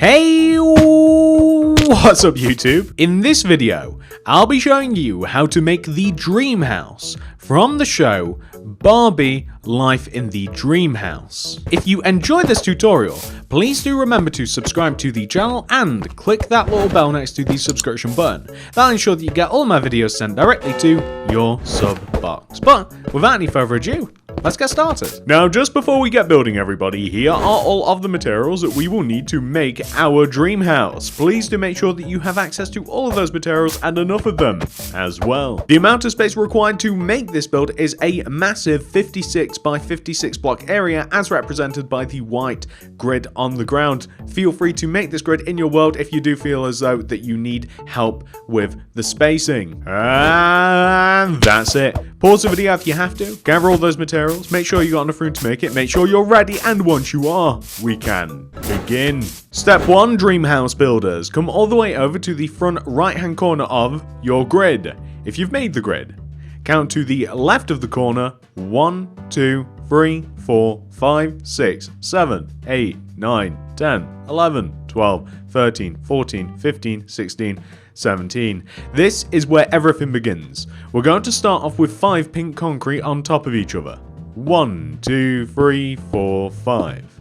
Hey, what's up YouTube? In this video, I'll be showing you how to make the Dreamhouse from the show Barbie Life in the Dreamhouse. If you enjoyed this tutorial, please do remember to subscribe to the channel and click that little bell next to the subscription button. That'll ensure that you get all my videos sent directly to your sub box. But without any further ado, let's get started. Now, just before we get building everybody, here are all of the materials that we will need to make our dream house. Please do make sure that you have access to all of those materials and enough of them as well. The amount of space required to make this build is a massive 56 by 56 block area as represented by the white grid on the ground. Feel free to make this grid in your world if you do feel as though that you need help with the spacing. And that's it. Pause the video if you have to, gather all those materials, make sure you got enough room to make it, make sure you're ready, and once you are, we can begin. Step 1, Dreamhouse builders. Come all the way over to the front right hand corner of your grid. If you've made the grid, count to the left of the corner 1, 2, 3, 4, 5, 6, 7, 8, 9, 10, 11, 12, 13, 14, 15, 16, 17. This is where everything begins. We're going to start off with 5 pink concrete on top of each other. 1, 2, 3, 4, 5.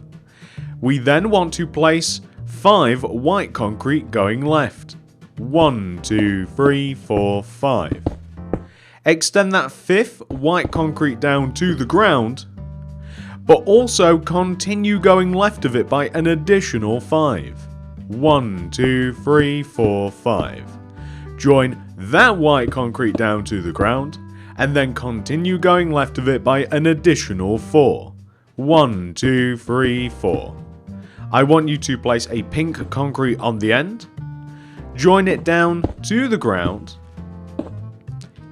We then want to place 5 white concrete going left. 1, 2, 3, 4, 5. Extend that 5th white concrete down to the ground, but also continue going left of it by an additional 5. 1, 2, 3, 4, 5. Join that white concrete down to the ground, and then continue going left of it by an additional 4. 1, 2, 3, 4. I want you to place a pink concrete on the end, join it down to the ground,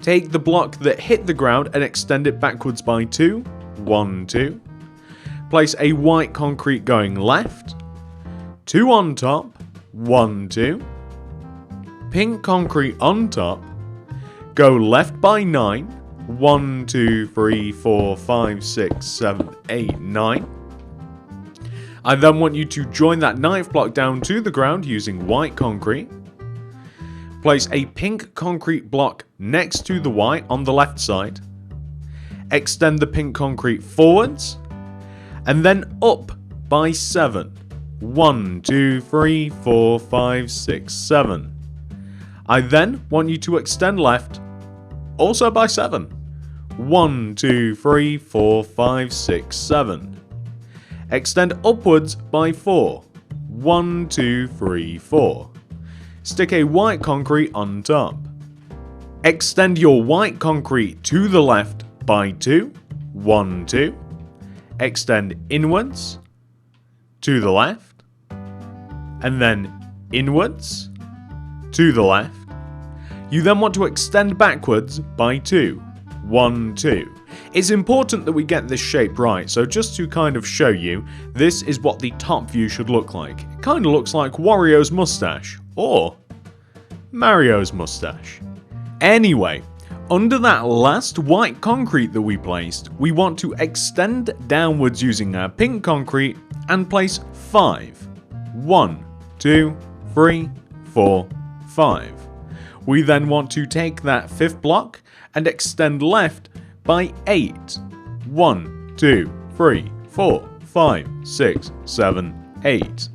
take the block that hit the ground and extend it backwards by 2. 1, 2. Place a white concrete going left, 2 on top, 1, 2. Pink concrete on top, go left by 9, 1, 2, 3, 4, 5, 6, 7, 8, 9. I then want you to join that 9th block down to the ground using white concrete. Place a pink concrete block next to the white on the left side. Extend the pink concrete forwards, and then up by 7. 1, 2, 3, 4, 5, 6, 7. I then want you to extend left, also by 7. 1, 2, 3, 4, 5, 6, 7. Extend upwards by 4. 1, 2, 3, 4. Stick a white concrete on top. Extend your white concrete to the left by 2. 1, 2. Extend inwards to the left, and then inwards to the left. You then want to extend backwards by 2. 1, 2. It's important that we get this shape right, so just to kind of show you, this is what the top view should look like. It kind of looks like Wario's mustache, or Mario's mustache. Anyway, under that last white concrete that we placed, we want to extend downwards using our pink concrete and place 5. 1, 2, 3, 4, 5. We then want to take that 5th block and extend left by 8. 1, 2, 3, 4, 5, 6, 7, 8.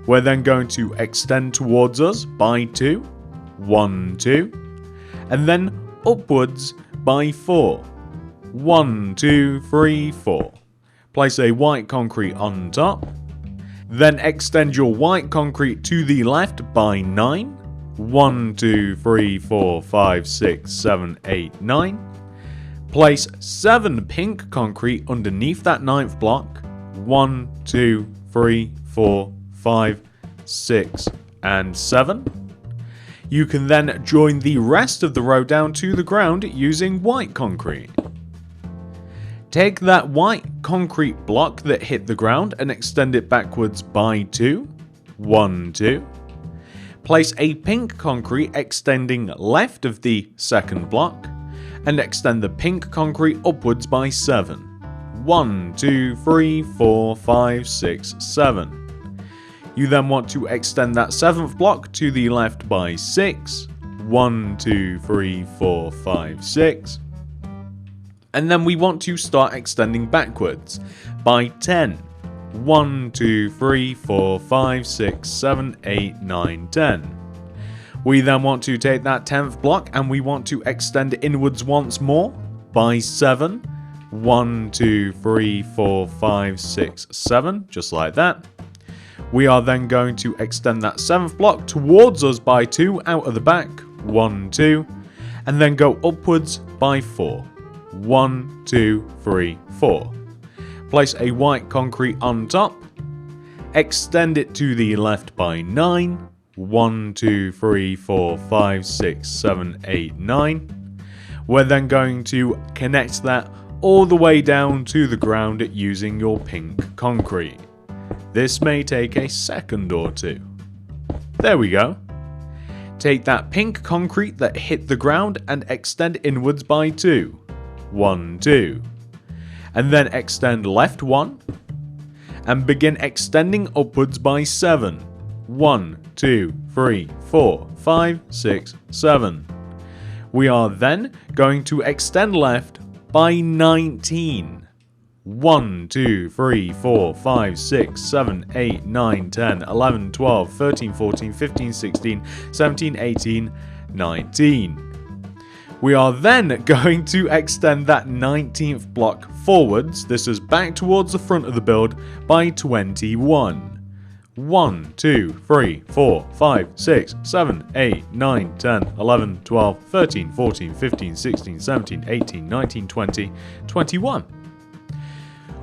We're then going to extend towards us by 2. 1, 2. And then upwards by 4. 1, 2, 3, 4. Place a white concrete on top. Then extend your white concrete to the left by 9. 1, 2, 3, 4, 5, 6, 7, 8, 9. Place 7 pink concrete underneath that 9th block. 1, 2, 3, 4, 5, 6, and 7. You can then join the rest of the row down to the ground using white concrete. Take that white concrete block that hit the ground and extend it backwards by 2. 1, 2. Place a pink concrete extending left of the 2nd block, and extend the pink concrete upwards by 7. 1, 2, 3, 4, 5, 6, 7. You then want to extend that 7th block to the left by 6. 1, 2, 3, 4, 5, 6. And then we want to start extending backwards by 10. 1, 2, 3, 4, 5, 6, 7, 8, 9, 10. We then want to take that 10th block and we want to extend inwards once more by 7. 1, 2, 3, 4, 5, 6, 7, just like that. We are then going to extend that 7th block towards us by 2 out of the back. 1, 2, and then go upwards by 4. 1, 2, 3, 4. Place a white concrete on top. Extend it to the left by 9. 1, 2, 3, 4, 5, 6, 7, 8, 9. We're then going to connect that all the way down to the ground using your pink concrete. This may take a second or two. There we go. Take that pink concrete that hit the ground and extend inwards by 2. 1, 2. And then extend left 1. And begin extending upwards by 7. 1, 2, 3, 4, 5, 6, 7. We are then going to extend left by 19. 1, 2, 3, 4, 5, 6, 7, 8, 9, 10, 11, 12, 13, 14, 15, 16, 17, 18, 19. We are then going to extend that 19th block forwards, this is back towards the front of the build, by 21. 1, 2, 3, 4, 5, 6, 7, 8, 9, 10, 11, 12, 13, 14, 15, 16, 17, 18, 19, 20, 21.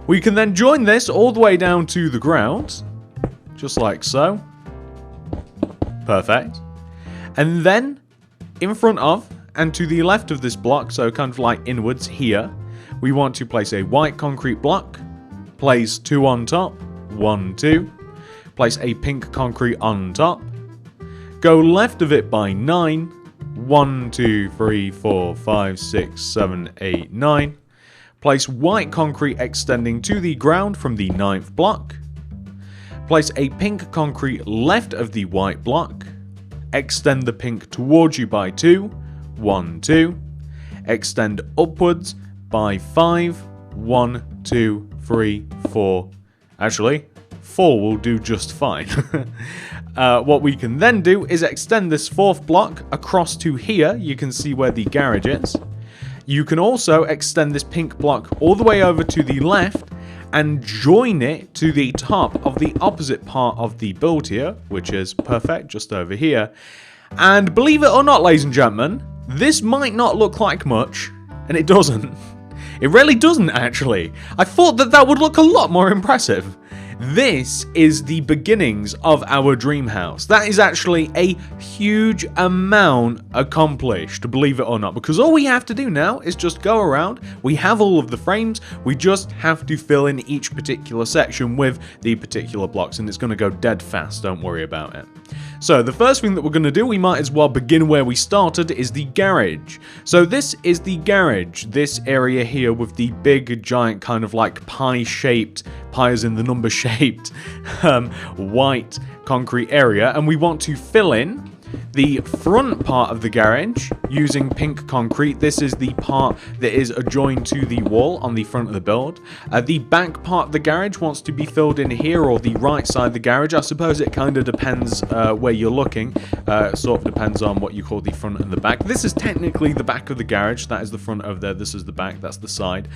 We can then join this all the way down to the ground, just like so. Perfect. And then, in front of and to the left of this block, so kind of like inwards here, we want to place a white concrete block, place 2 on top, 1, 2, place a pink concrete on top, go left of it by 9, 1, 2, 3, 4, 5, 6, 7, 8, 9, place white concrete extending to the ground from the 9th block, place a pink concrete left of the white block, extend the pink towards you by 2, 1, 2, extend upwards by 5, 1, 2, 3, 4, actually 4 will do just fine. What we can then do is extend this 4th block across to here, you can see where the garage is. You can also extend this pink block all the way over to the left and join it to the top of the opposite part of the build here, which is perfect, just over here. And believe it or not, ladies and gentlemen, this might not look like much, and it doesn't. It really doesn't, actually. I thought that that would look a lot more impressive. This is the beginnings of our dream house. That is actually a huge amount accomplished, believe it or not, because all we have to do now is just go around. We have all of the frames. We just have to fill in each particular section with the particular blocks, and it's going to go dead fast. Don't worry about it. So the first thing that we're going to do, we might as well begin where we started, is the garage. So this is the garage, this area here with the big giant kind of like pie-shaped, pie as in the number shaped, white concrete area, and we want to fill in the front part of the garage using pink concrete. This is the part that is adjoined to the wall on the front of the build. The back part of the garage wants to be filled in here, or the right side of the garage. I suppose it kind of depends where you're looking. Sort of depends on what you call the front and the back. This is technically the back of the garage. That is the front over there. This is the back. That's the side.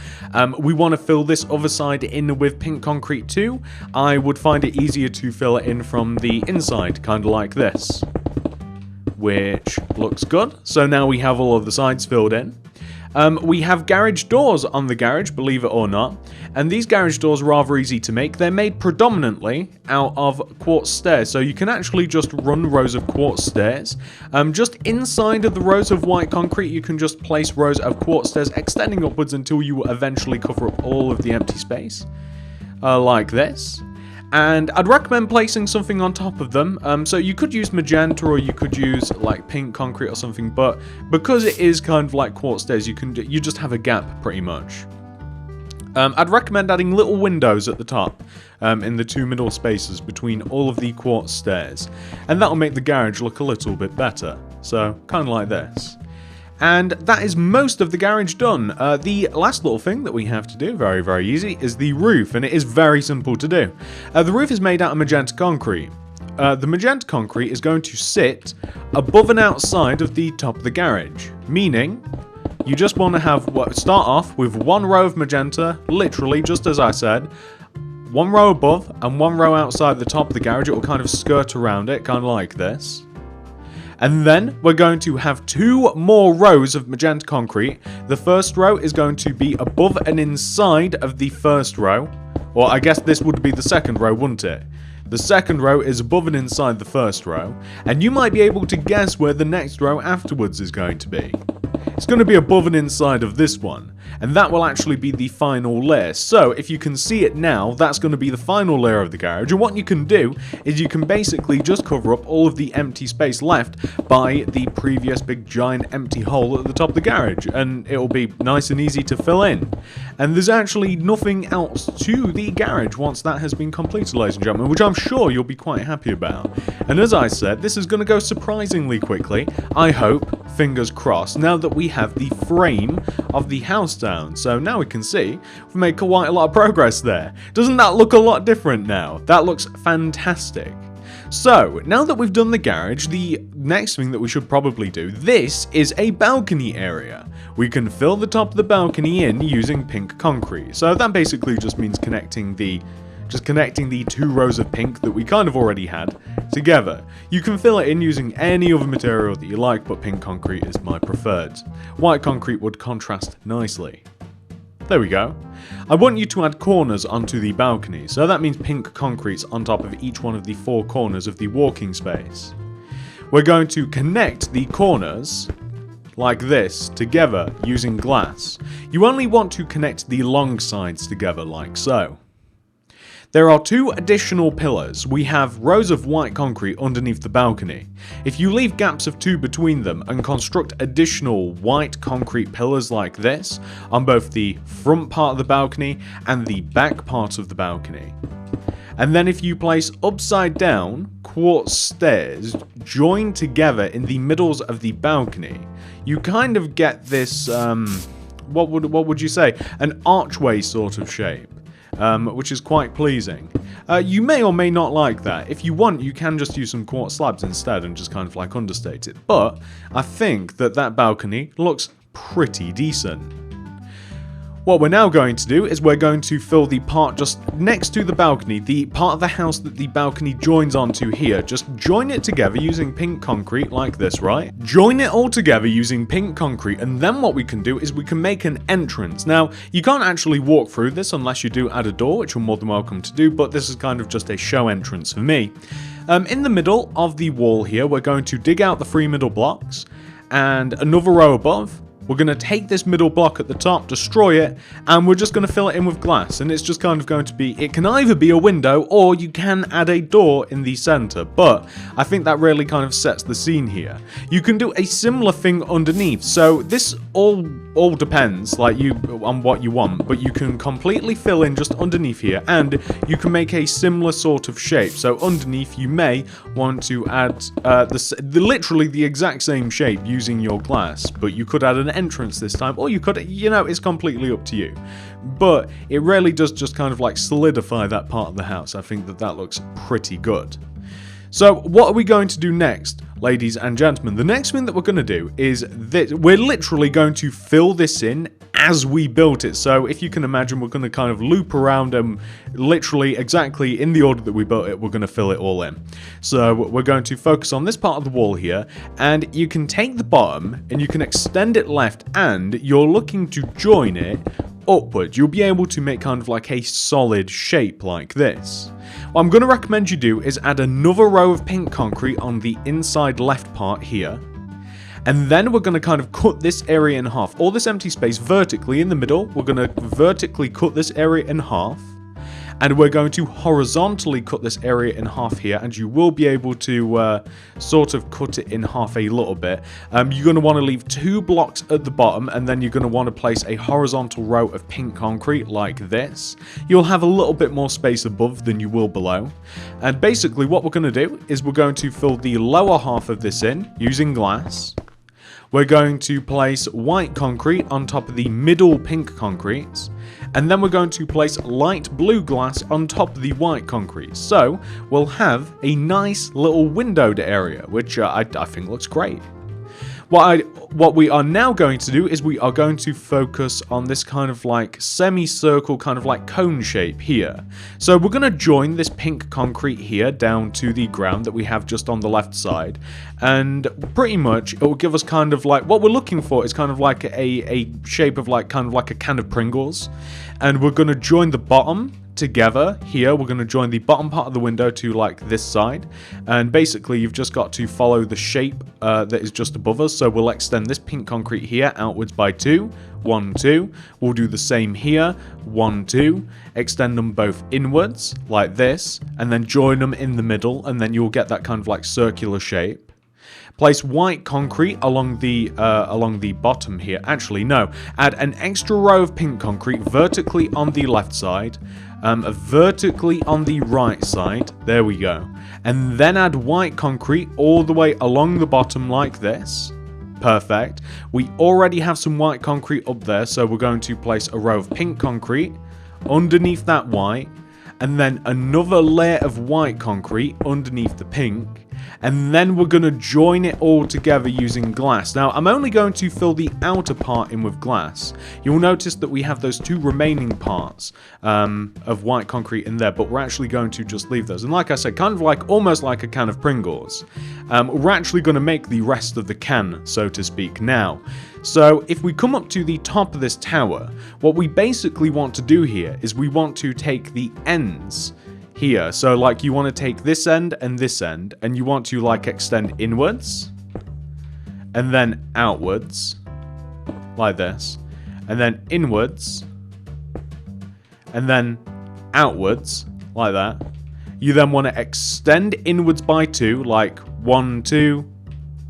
We want to fill this other side in with pink concrete too. I would find it easier to fill it in from the inside, kind of like this, which looks good. So now we have all of the sides filled in. We have garage doors on the garage, believe it or not, and these garage doors are rather easy to make. They're made predominantly out of quartz stairs, so you can actually just run rows of quartz stairs. Just inside of the rows of white concrete, you can just place rows of quartz stairs extending upwards until you eventually cover up all of the empty space, like this. And I'd recommend placing something on top of them. So you could use magenta, or you could use like pink concrete or something, but because it is kind of like quartz stairs, you just have a gap pretty much. I'd recommend adding little windows at the top in the two middle spaces between all of the quartz stairs, and that'll make the garage look a little bit better. So, kind of like this. And that is most of the garage done. The last little thing that we have to do, very, very easy, is the roof, and it is very simple to do. The roof is made out of magenta concrete. The magenta concrete is going to sit above and outside of the top of the garage, meaning you just want to have start off with one row of magenta, literally, just as I said, one row above and one row outside the top of the garage. It will kind of skirt around it, kind of like this. And then we're going to have two more rows of magenta concrete. The first row is going to be above and inside of the first row. Or I guess this would be the second row, wouldn't it? The second row is above and inside the first row. And you might be able to guess where the next row afterwards is going to be. It's going to be above and inside of this one, and that will actually be the final layer. So if you can see it now, that's going to be the final layer of the garage, and what you can do is you can basically just cover up all of the empty space left by the previous big giant empty hole at the top of the garage, and it'll be nice and easy to fill in. And there's actually nothing else to the garage once that has been completed, ladies and gentlemen, which I'm sure you'll be quite happy about. And as I said, this is going to go surprisingly quickly, I hope, fingers crossed, now that we have the frame of the house down. So now we can see we've made quite a lot of progress there. Doesn't that look a lot different now? That looks fantastic. So now that we've done the garage, the next thing that we should probably do, this is a balcony area. We can fill the top of the balcony in using pink concrete. So that basically just means connecting the two rows of pink that we kind of already had together. You can fill it in using any other material that you like, but pink concrete is my preferred. White concrete would contrast nicely. There we go. I want you to add corners onto the balcony, so that means pink concrete's on top of each one of the four corners of the walking space. We're going to connect the corners like this together using glass. You only want to connect the long sides together like so. There are two additional pillars. We have rows of white concrete underneath the balcony. If you leave gaps of 2 between them and construct additional white concrete pillars like this on both the front part of the balcony and the back part of the balcony. And then if you place upside down quartz stairs joined together in the middles of the balcony, you kind of get this, what would you say? An archway sort of shape. Which is quite pleasing. You may or may not like that. If you want, you can just use some quartz slabs instead and just kind of like understate it. But I think that balcony looks pretty decent. What we're now going to do is we're going to fill the part just next to the balcony, the part of the house that the balcony joins onto here. Just join it together using pink concrete like this, right? Join it all together using pink concrete, and then what we can do is we can make an entrance. Now, you can't actually walk through this unless you do add a door, which you're more than welcome to do, but this is kind of just a show entrance for me. In the middle of the wall here, we're going to dig out the 3 middle blocks, and another row above. We're going to take this middle block at the top, destroy it, and we're just going to fill it in with glass. And it's just kind of going to be, it can either be a window or you can add a door in the center. But I think that really kind of sets the scene here. You can do a similar thing underneath. So this all depends on what you want, but you can completely fill in just underneath here, and you can make a similar sort of shape. So underneath you may want to add literally the exact same shape using your glass, but you could add an entrance this time, or you could, it's completely up to you. But it really does just kind of like solidify that part of the house. I think that looks pretty good. So what are we going to do next, ladies and gentlemen? The next thing that we're going to do is this. We're literally going to fill this in as we built it. So if you can imagine, we're going to kind of loop around and literally exactly in the order that we built it, we're going to fill it all in. So we're going to focus on this part of the wall here, and you can take the bottom and you can extend it left, and you're looking to join it upward. You'll be able to make kind of like a solid shape like this. What I'm going to recommend you do is add another row of pink concrete on the inside left part here. And then we're going to kind of cut this area in half. All this empty space vertically in the middle, we're going to vertically cut this area in half. and we're going to horizontally cut this area in half here, and you will be able to sort of cut it in half a little bit. You're going to want to leave 2 blocks at the bottom, and then you're going to want to place a horizontal row of pink concrete like this. You'll have a little bit more space above than you will below. And basically what we're going to do is we're going to fill the lower half of this in using glass. We're going to place white concrete on top of the middle pink concrete, and then we're going to place light blue glass on top of the white concrete. So we'll have a nice little windowed area, which I think looks great. What we are now going to do is we are going to focus on this kind of like semicircle, kind of like cone shape here. So we're going to join this pink concrete here down to the ground that we have just on the left side. And pretty much it will give us kind of like, what we're looking for is kind of like a shape of like, kind of like a can of Pringles. And we're going to join the bottom together here. We're going to join the bottom part of the window to like this side, and basically you've just got to follow the shape that is just above us. So we'll extend this pink concrete here outwards by 2, 1, 2. We'll do the same here, 1, 2. Extend them both inwards like this, and then join them in the middle, and then you'll get that kind of like circular shape. Place white concrete along the bottom here. Actually, no. Add an extra row of pink concrete vertically on the left side, vertically on the right side. There we go. And then add white concrete all the way along the bottom like this. Perfect. We already have some white concrete up there, so we're going to place a row of pink concrete underneath that white, and then another layer of white concrete underneath the pink. And then we're going to join it all together using glass. Now, I'm only going to fill the outer part in with glass. You'll notice that we have those 2 remaining parts of white concrete in there, but we're actually going to just leave those. And like I said, kind of like, almost like a can of Pringles. We're actually going to make the rest of the can, so to speak, now. So if we come up to the top of this tower, what we basically want to do here is we want to take the ends here. So like you want to take this end, and you want to like extend inwards and then outwards like this, and then inwards and then outwards like that. You then want to extend inwards by 2, like 1, 2,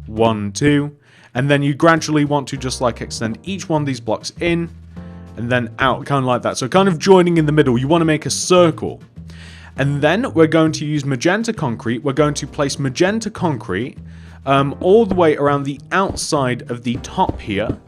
1, 2, and then you gradually want to just like extend each one of these blocks in and then out, kind of like that. So kind of joining in the middle. You want to make a circle. And then we're going to use magenta concrete. We're going to place magenta concrete all the way around the outside of the top here,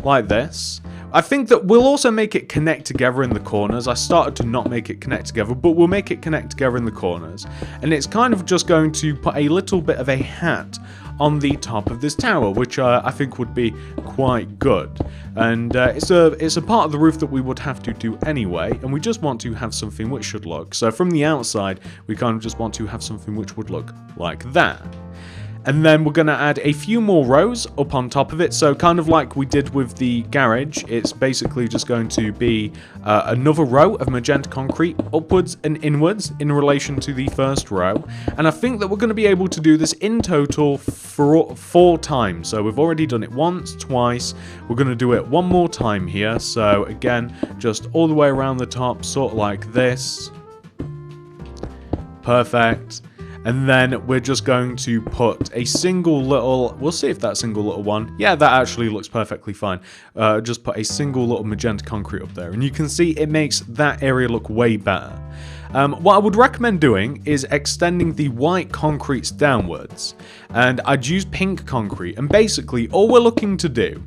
like this. I think that we'll also make it connect together in the corners. I started to not make it connect together, but we'll make it connect together in the corners. And it's kind of just going to put a little bit of a hat on the top of this tower, which I think would be quite good. And it's a part of the roof that we would have to do anyway, and we just want to have something which should look. So from the outside, we kind of just want to have something which would look like that. And then we're going to add a few more rows up on top of it. So kind of like we did with the garage, it's basically just going to be another row of magenta concrete upwards and inwards in relation to the first row. And I think that we're going to be able to do this in total for 4 times. So we've already done it once, twice. We're going to do it one more time here. So again, just all the way around the top, sort of like this. Perfect. And then we're just going to put a single little, we'll see if that single little one, yeah, that actually looks perfectly fine. Just put a single little magenta concrete up there. And you can see it makes that area look way better. What I would recommend doing is extending the white concretes downwards. And I'd use pink concrete. And basically, all we're looking to do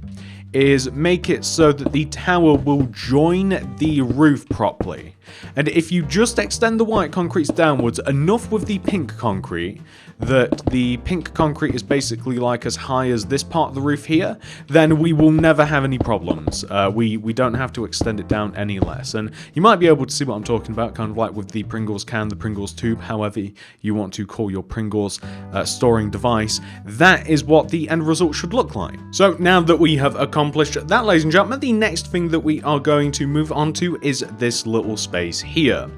is make it so that the tower will join the roof properly. And if you just extend the white concretes downwards enough with the pink concrete, that the pink concrete is basically like as high as this part of the roof here, then we will never have any problems. We don't have to extend it down any less. And you might be able to see what I'm talking about, kind of like with the Pringles can, the Pringles tube, however you want to call your Pringles storing device. That is what the end result should look like. So now that we have accomplished that, ladies and gentlemen, the next thing that we are going to move on to is this little space here.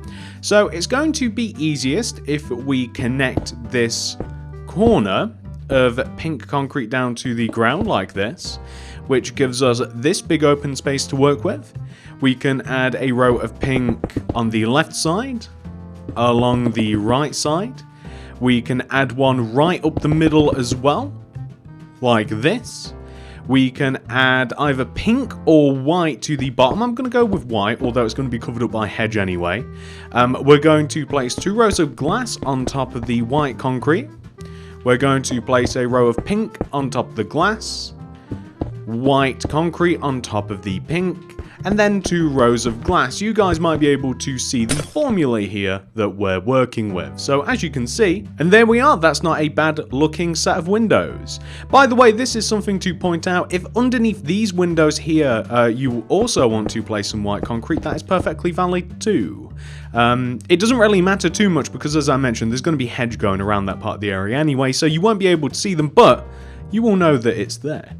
So it's going to be easiest if we connect this corner of pink concrete down to the ground like this, which gives us this big open space to work with. We can add a row of pink on the left side, along the right side. We can add one right up the middle as well, like this. We can add either pink or white to the bottom. I'm going to go with white, although it's going to be covered up by hedge anyway. We're going to place 2 rows of glass on top of the white concrete. We're going to place a row of pink on top of the glass, white concrete on top of the pink, and then 2 rows of glass. You guys might be able to see the formula here that we're working with. So as you can see, and there we are, that's not a bad looking set of windows. By the way, this is something to point out. If underneath these windows here, you also want to place some white concrete, that is perfectly valid too. It doesn't really matter too much because, as I mentioned, there's going to be hedge going around that part of the area anyway, so you won't be able to see them, but you will know that it's there.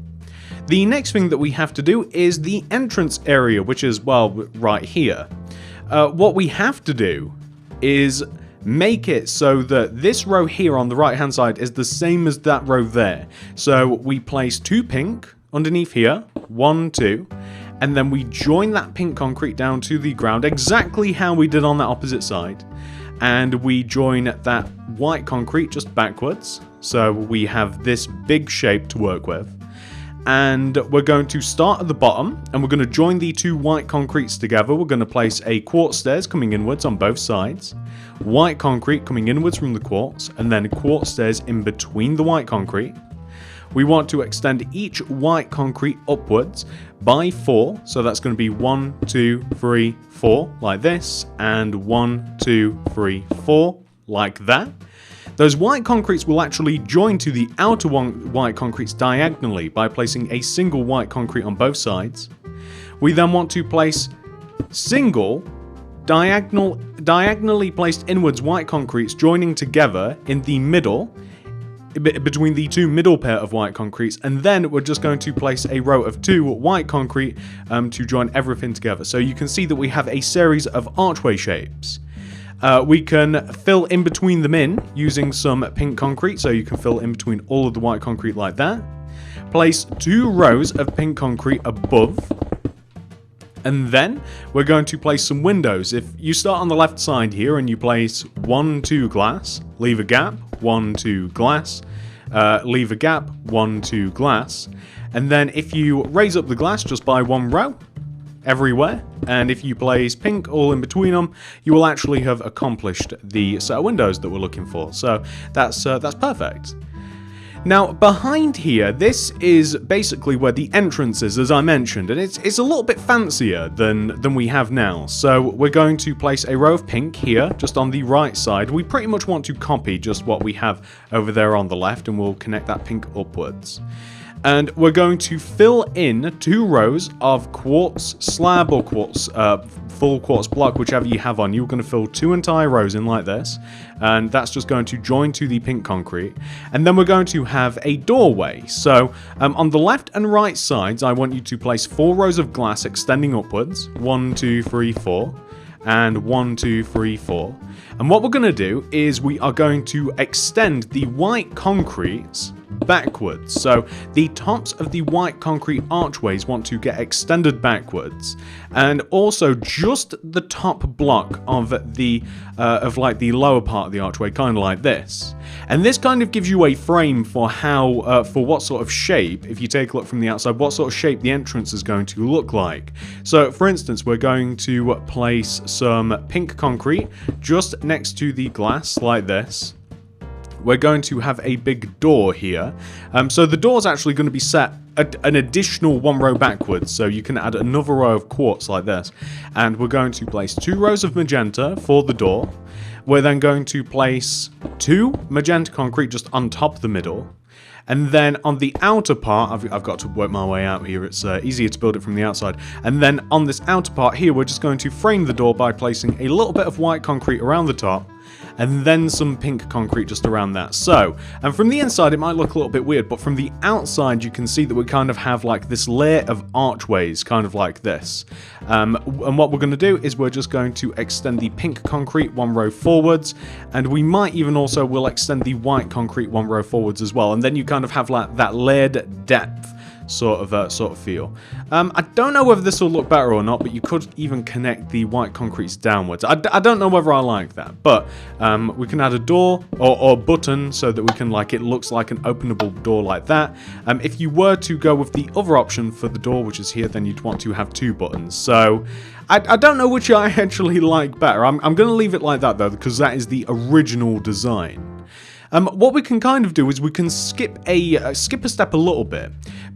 The next thing that we have to do is the entrance area, which is, well, right here. What we have to do is make it so that this row here on the right hand side is the same as that row there. So we place 2 pink underneath here, 1, 2, and then we join that pink concrete down to the ground exactly how we did on that opposite side. And we join that white concrete just backwards, so we have this big shape to work with. And we're going to start at the bottom, and we're going to join the 2 white concretes together. We're going to place a quartz stairs coming inwards on both sides, white concrete coming inwards from the quartz, and then quartz stairs in between the white concrete. We want to extend each white concrete upwards by 4, so that's going to be 1, 2, 3, 4, like this, and 1, 2, 3, 4, like that. Those white concretes will actually join to the outer white concretes diagonally by placing a single white concrete on both sides. We then want to place single diagonally placed inwards white concretes joining together in the middle, between the 2 middle pair of white concretes, and then we're just going to place a row of 2 white concrete to join everything together. So you can see that we have a series of archway shapes. We can fill in between them in using some pink concrete, so you can fill in between all of the white concrete like that. Place 2 rows of pink concrete above. And then we're going to place some windows. If you start on the left side here and you place 1, 2 glass, leave a gap, 1, 2 glass, leave a gap, 1, 2 glass. And then if you raise up the glass just by 1 row, everywhere, and if you place pink all in between them, you will actually have accomplished the set of windows that we're looking for. So that's perfect. Now behind here, this is basically where the entrance is, as I mentioned, and it's a little bit fancier than we have now. So we're going to place a row of pink here, just on the right side. We pretty much want to copy just what we have over there on the left, and we'll connect that pink upwards. And we're going to fill in 2 rows of quartz slab or quartz, full quartz block, whichever you have on. You're going to fill 2 entire rows in like this, and that's just going to join to the pink concrete. And then we're going to have a doorway. So on the left and right sides, I want you to place 4 rows of glass extending upwards. 1, 2, 3, 4. And 1, 2, 3, 4. And what we're going to do is we are going to extend the white concretes backwards. So the tops of the white concrete archways want to get extended backwards, and also just the top block of the like the lower part of the archway, kind of like this. And this kind of gives you a frame for how for what sort of shape, if you take a look from the outside, what sort of shape the entrance is going to look like. So for instance, we're going to place some pink concrete just next to the glass like this. We're going to have a big door here. So the door is actually going to be set an additional 1 row backwards, so you can add another row of quartz like this. And we're going to place 2 rows of magenta for the door. We're then going to place 2 magenta concrete just on top of the middle. And then on the outer part, I've got to work my way out here, it's easier to build it from the outside. And then on this outer part here, we're just going to frame the door by placing a little bit of white concrete around the top. and then some pink concrete just around that. So, and from the inside it might look a little bit weird, but from the outside you can see that we kind of have like this layer of archways, kind of like this. And what we're going to do is we're just going to extend the pink concrete one row forwards, and we might even also will extend the white concrete one row forwards as well, and then you kind of have like that layered depth sort of feel. I don't know whether this will look better or not, but you could even connect the white concretes downwards. I don't know whether I like that, but we can add a door or button so that we can, like, it looks like an openable door like that. If you were to go with the other option for the door, which is here, then you'd want to have 2 buttons. So I don't know which I actually like better. I'm going to leave it like that though, because that is the original design. What we can kind of do is we can skip a step a little bit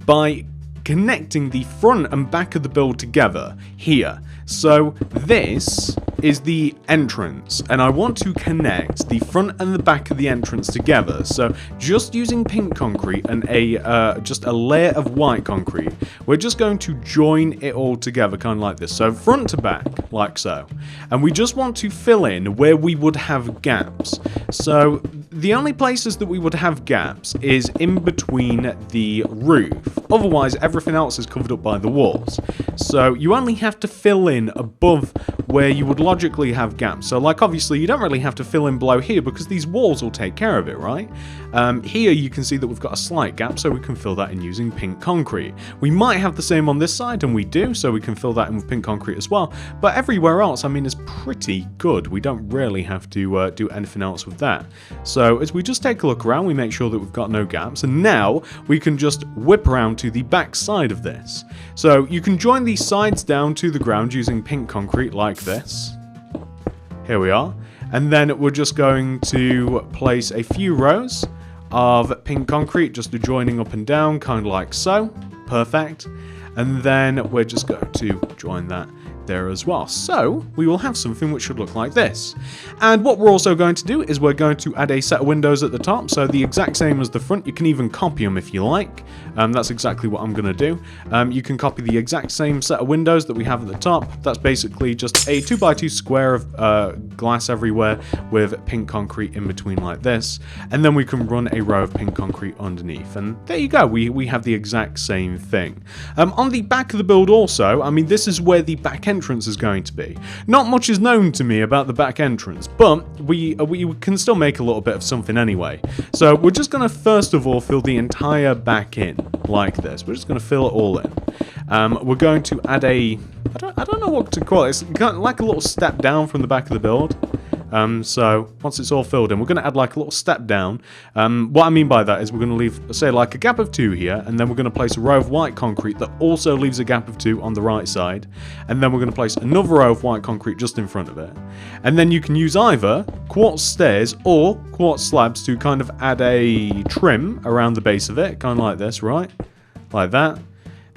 by connecting the front and back of the build together here. So this is the entrance, and I want to connect the front and the back of the entrance together. So just using pink concrete and just a layer of white concrete, we're just going to join it all together, kind of like this. So front to back, like so. And we just want to fill in where we would have gaps. So the only places that we would have gaps is in between the roof. Otherwise, everything else is covered up by the walls. So you only have to fill in above where you would logically have gaps. So, like, obviously you don't really have to fill in below here because these walls will take care of it, right? Here you can see that we've got a slight gap, so we can fill that in using pink concrete. We might have the same on this side, and we do, so we can fill that in with pink concrete as well. But everywhere else, I mean, is pretty good. We don't really have to do anything else with that. So as we just take a look around, we make sure that we've got no gaps, and now we can just whip around to the back side of this. So you can join these sides down to the ground using pink concrete like this. Here we are. And then we're just going to place a few rows of pink concrete, just joining up and down, kind of like so. Perfect. And then we're just going to join that there as well. So we will have something which should look like this. And what we're also going to do is we're going to add a set of windows at the top, so the exact same as the front. You can even copy them if you like. That's exactly what I'm going to do. You can copy the exact same set of windows that we have at the top. That's basically just a 2x2 square of glass everywhere with pink concrete in between like this, and then we can run a row of pink concrete underneath, and there you go. We have the exact same thing. On the back of the build also, I mean, this is where the back entrance is going to be. Not much is known to me about the back entrance, but we can still make a little bit of something anyway. So we're just going to first of all fill the entire back in like this. We're just going to fill it all in. We're going to add a, I don't know what to call it. It's kind of like a little step down from the back of the build. So once it's all filled in, we're going to add like a little step down. What I mean by that is we're going to leave, say, like a gap of 2 here, and then we're going to place a row of white concrete that also leaves a gap of 2 on the right side, and then we're going to place another row of white concrete just in front of it. And then you can use either quartz stairs or quartz slabs to kind of add a trim around the base of it, kind of like this, right? Like that.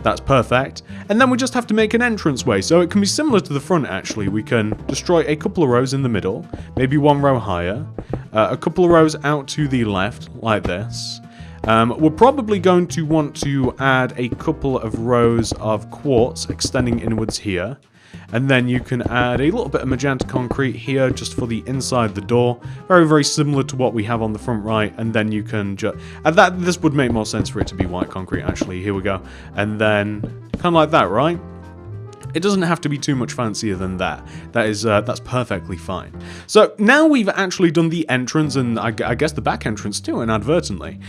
That's perfect. And then we just have to make an entranceway. So it can be similar to the front, actually. We can destroy a couple of rows in the middle, maybe 1 row higher, a couple of rows out to the left, like this. We're probably going to want to add a couple of rows of quartz extending inwards here. And then you can add a little bit of magenta concrete here just for the inside the door. Very, very similar to what we have on the front right. And then you can just... this would make more sense for it to be white concrete, actually. Here we go. And then kind of like that, right? It doesn't have to be too much fancier than that. That's perfectly fine. So now we've actually done the entrance and I guess the back entrance too, inadvertently.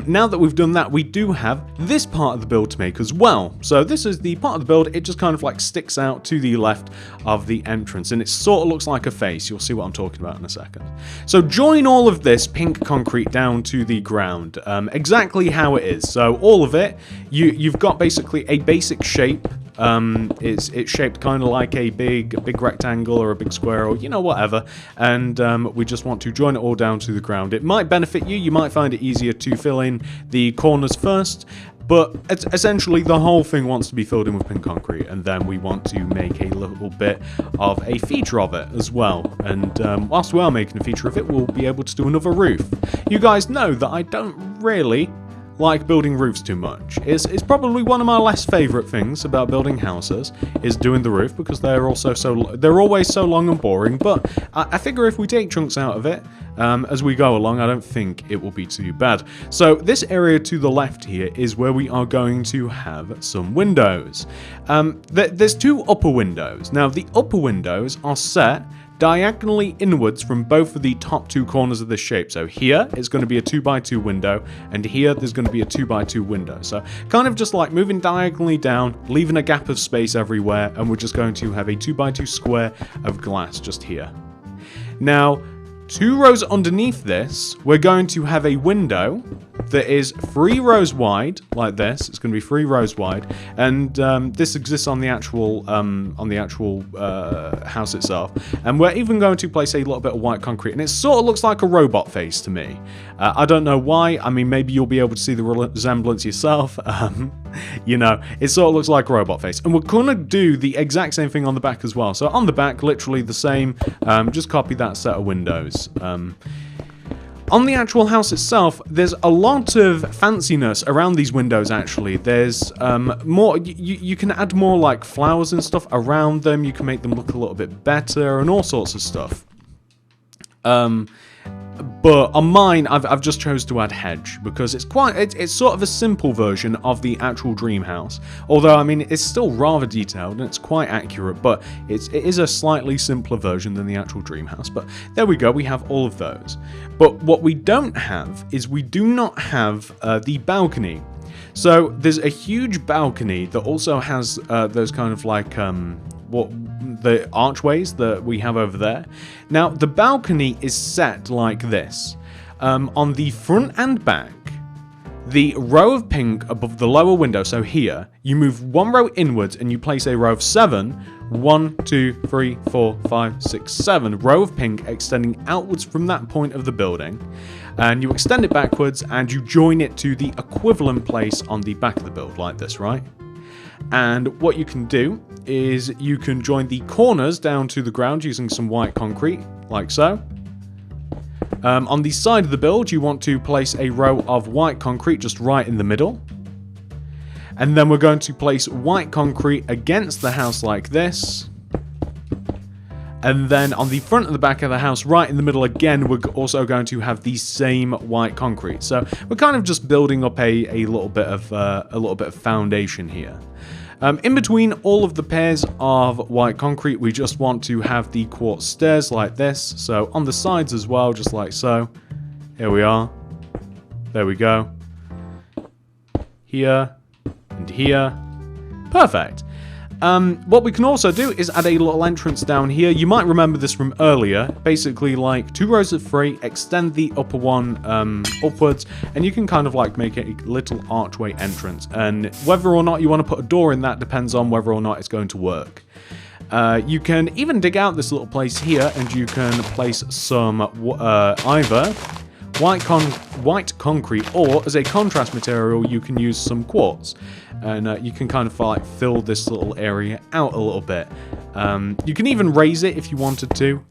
Now that we've done that, we do have this part of the build to make as well. So this is the part of the build. It just kind of like sticks out to the left of the entrance, and it sort of looks like a face. You'll see what I'm talking about in a second. So join all of this pink concrete down to the ground, exactly how it is. So all of it, you've got basically a basic shape. It's shaped kind of like a big rectangle or a big square or, you know, whatever, and we just want to join it all down to the ground. It might benefit you. You might find it easier to fill in the corners first, but essentially the whole thing wants to be filled in with pink concrete, and then we want to make a little bit of a feature of it as well. And whilst we are making a feature of it, we'll be able to do another roof. You guys know that I don't really like building roofs too much. It's probably one of my less favourite things about building houses, is doing the roof, because they're always so long and boring, but I figure if we take chunks out of it, as we go along, I don't think it will be too bad. So this area to the left here is where we are going to have some windows. There's two upper windows. Now, the upper windows are set diagonally inwards from both of the top two corners of this shape. So here it's going to be a 2x2 window, and here there's going to be a 2x2 window. So kind of just like moving diagonally down, leaving a gap of space everywhere, and we're just going to have a 2x2 square of glass just here. Now, 2 rows underneath this, we're going to have a window that is 3 rows wide, like this. It's going to be 3 rows wide, and this exists on the actual house itself. And we're even going to place a little bit of white concrete, and it sort of looks like a robot face to me. I don't know why. I mean, maybe you'll be able to see the resemblance yourself. You know, it sort of looks like a robot face. And we're going to do the exact same thing on the back as well. So on the back, literally the same, just copy that set of windows. On the actual house itself, there's a lot of fanciness around these windows, actually. There's more, you can add more like flowers and stuff around them. You can make them look a little bit better and all sorts of stuff. But on mine, I've just chose to add hedge because it's sort of a simple version of the actual dream house. Although, I mean, it's still rather detailed and it's quite accurate, but it is a slightly simpler version than the actual dream house. But there we go, we have all of those. But what we don't have is we do not have the balcony. So there's a huge balcony that also has those kind of like the archways that we have over there. Now, the balcony is set like this. On the front and back, the row of pink above the lower window, so here, you move 1 row inwards and you place a row of 7. 1, 2, 3, 4, 5, 6, 7. Row of pink extending outwards from that point of the building. And you extend it backwards and you join it to the equivalent place on the back of the build, like this, right? And what you can do is you can join the corners down to the ground using some white concrete, like so. On the side of the build, you want to place a row of white concrete just right in the middle. And then we're going to place white concrete against the house like this. And then on the front and the back of the house, right in the middle again, we're also going to have the same white concrete. So we're kind of just building up a little bit of foundation here. In between all of the pairs of white concrete, we just want to have the quartz stairs like this. So on the sides as well, just like so. Here we are. There we go. Here and here. Perfect. What we can also do is add a little entrance down here. You might remember this from earlier. Basically, like 2 rows of 3, extend the upper one upwards, and you can kind of like make it a little archway entrance. And whether or not you want to put a door in that depends on whether or not it's going to work. You can even dig out this little place here, and you can place some either white concrete, or as a contrast material, you can use some quartz. And you can kind of like fill this little area out a little bit. You can even raise it if you wanted to.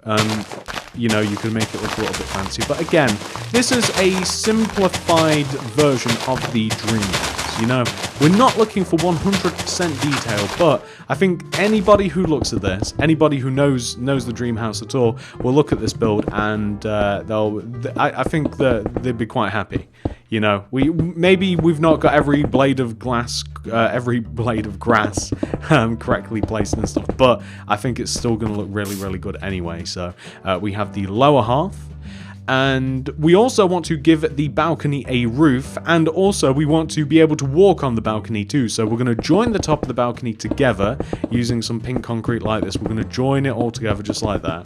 You know, you can make it look a little bit fancy. But again, this is a simplified version of the dream house. You know, we're not looking for 100% detail, but I think anybody who looks at this, anybody who knows the dream house at all, will look at this build and I think that they'd be quite happy. You know, we've not got every blade of grass correctly placed and stuff, but I think it's still going to look really, really good anyway. So we have the lower half, and we also want to give the balcony a roof, and also we want to be able to walk on the balcony too. So we're going to join the top of the balcony together using some pink concrete like this. We're going to join it all together just like that.